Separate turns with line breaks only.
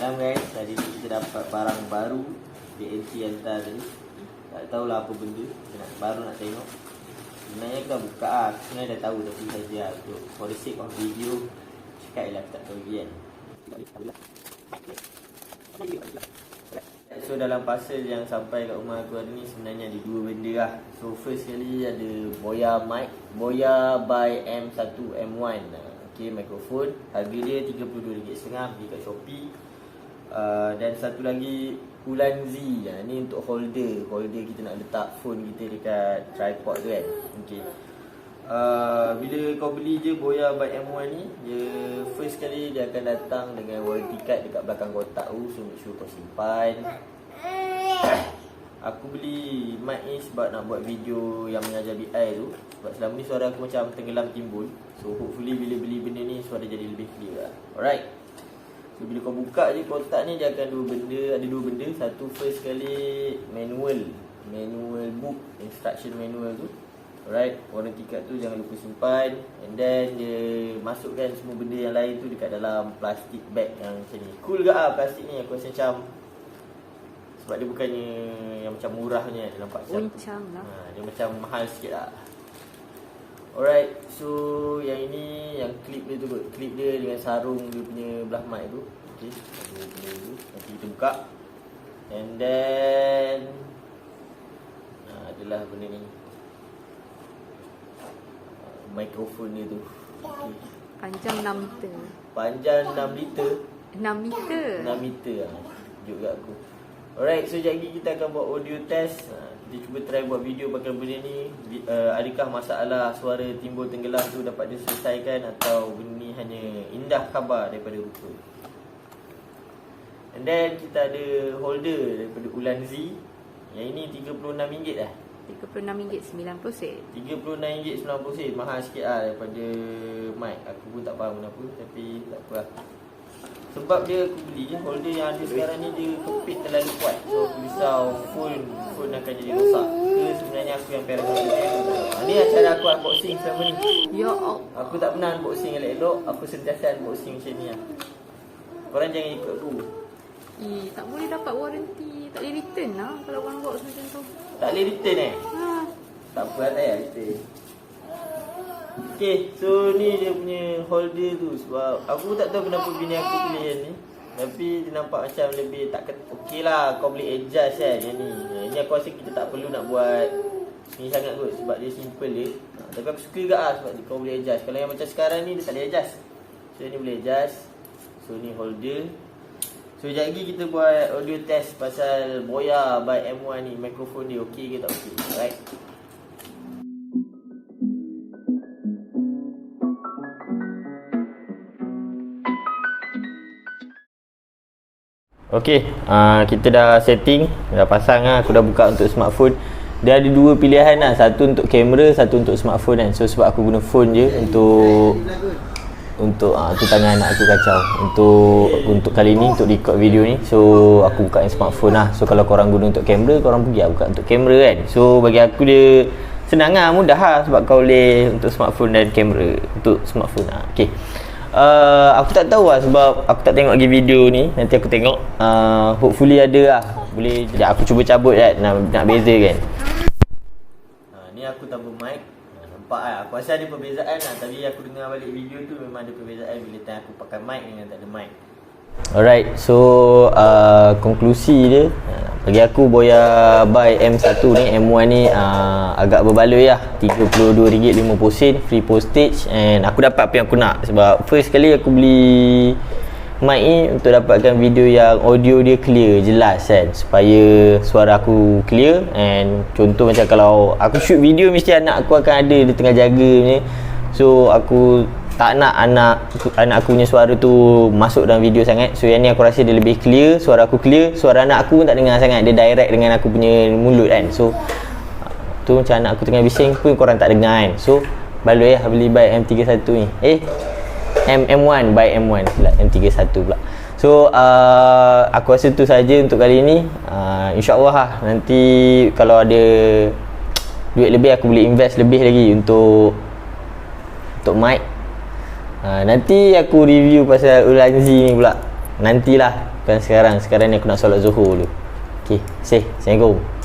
malam guys, tadi tu kita dapat barang baru BNT hantar tadi. Tak tahulah apa benda, baru nak tengok. Sebenarnya aku dah buka lah, aku sebenarnya dah tahu tapi saja untuk for the sake of video cakap je lah aku tak tahu lagi kan. So dalam parcel yang sampai kat rumah aku hari ni sebenarnya ada dua benda lah. So first sekali ada Boya mic, Boya by M1 M1. Okay, mikrofon. Harga dia RM32.5 beli kat Shopee. Dan satu lagi Ulanzi. Ni untuk holder kita nak letak phone kita dekat tripod tu kan. Okay. Bila kau beli je Boya by M1 ni, dia first kali dia akan datang dengan warranty card dekat belakang kotak tu. So make sure kau simpan. Aku beli mic ni sebab nak buat video yang mengajar BI tu. Sebab selama ni suara aku macam tenggelam timbul. So hopefully bila beli benda ni suara jadi lebih clear lah. Alright. So bila kau buka je kotak ni, dia akan ada dua benda. Satu first kali manual book, instruction manual tu. Alright, warranty card tu jangan lupa simpan. And then dia masukkan semua benda yang lain tu dekat dalam plastik bag yang macam ni. Cool ke lah plastik ni, aku rasa macam, sebab dia bukannya yang macam murahnya, dia nampak macam dia macam mahal sikit lah. Alright, so yang ini, yang clip dia tu kot. Clip dia dengan sarung dia punya belah mic tu. Okay, ada benda tu, nanti kita buka. And then adalah benda ni, mikrofon dia tu. Okay.
Panjang 6 meter.
Panjang 6 liter.
6 meter.
6 meter lah. Tunjuk kat aku. Alright, so sekejap lagi kita akan buat audio test. Kita cuba try buat video pakai benda ni. Adakah masalah suara timbul tenggelam tu dapat diselesaikan, atau benda ni hanya indah khabar daripada rupa. And then kita ada holder daripada Ulanzi. Yang ini RM36 lah.
RM36.90.
RM36.90. Mahal sikit lah daripada mic. Aku pun tak faham kenapa, tapi tak apa lah. Sebab dia aku beli holder yang ada sekarang ni dia kepit terlalu kuat. So aku risau phone akan jadi rosak. Ke sebenarnya aku yang parah dia. Ni cara aku unboxing selama ni.
Ya Allah.
Aku tak pernah unboxing elok-elok. Aku sentiasa unboxing macam ni lah. Korang jangan ikut aku.
Tak boleh dapat warranty. Tak boleh return lah kalau korang box macam tu.
Tak boleh return Tak apa lah, tak payah return. Okay, so ni dia punya holder tu. Sebab aku tak tahu kenapa bini aku pilih yang ni, tapi dia nampak macam lebih tak okey lah. Kau boleh adjust kan yang ni. Ni aku rasa kita tak perlu nak buat ni sangat kot, sebab dia simple je. Tapi aku suka juga lah sebab kau boleh adjust. Kalau yang macam sekarang ni dia tak boleh adjust. So ni boleh adjust. So ni holder. So sekejap lagi kita buat audio test pasal Boya by M1 ni. Mikrofon dia okey ke tak okey. Alright. Okay, kita dah setting, dah pasang lah. Aku dah buka untuk smartphone. Dia ada dua pilihan lah, satu untuk kamera, satu untuk smartphone kan. So sebab aku guna phone je untuk tu tangan anak aku kacau. Untuk kali ni, untuk record video ni, so aku buka yang smartphone lah. So kalau korang guna untuk kamera, korang pergi lah buka untuk kamera kan. So bagi aku dia senang lah, mudah lah, sebab kau boleh untuk smartphone dan kamera. Untuk smartphone lah. Okay, aku tak tahu lah sebab aku tak tengok lagi video ni. Nanti aku tengok. Hopefully ada lah. Boleh. Sekejap aku cuba cabut kan, nak beza kan. Ni aku tabur mic. Nampak lah, aku rasa ada perbezaan lah. Tapi aku dengar balik video tu memang ada perbezaan bila time aku pakai mic dengan tak ada mic. Alright, so konklusi dia, bagi aku Boya by M1 ni, M1 ni agak berbaloi lah. RM32.50 free postage. And aku dapat apa yang aku nak. Sebab first kali aku beli mic ni untuk dapatkan video yang audio dia clear, jelas kan, supaya suara aku clear. And contoh macam kalau aku shoot video, mesti anak aku akan ada, dia tengah jaga ni. So aku tak nak anak aku punya suara tu masuk dalam video sangat. So yang ni aku rasa dia lebih clear, suara aku clear, suara anak aku pun tak dengar sangat, dia direct dengan aku punya mulut kan. So tu macam anak aku tengah bising pun korang tak dengar kan. So baloi lah beli by M31 ni. M1 by M1 pula, M31 pula. So aku rasa tu saja untuk kali ni. InsyaAllah lah, nanti kalau ada duit lebih aku boleh invest lebih lagi untuk mic. Nanti aku review pasal Ulanzi ni pula. Nantilah. Bukan sekarang. Sekarang ni aku nak solat Zuhur dulu. Okay, Assalamualaikum.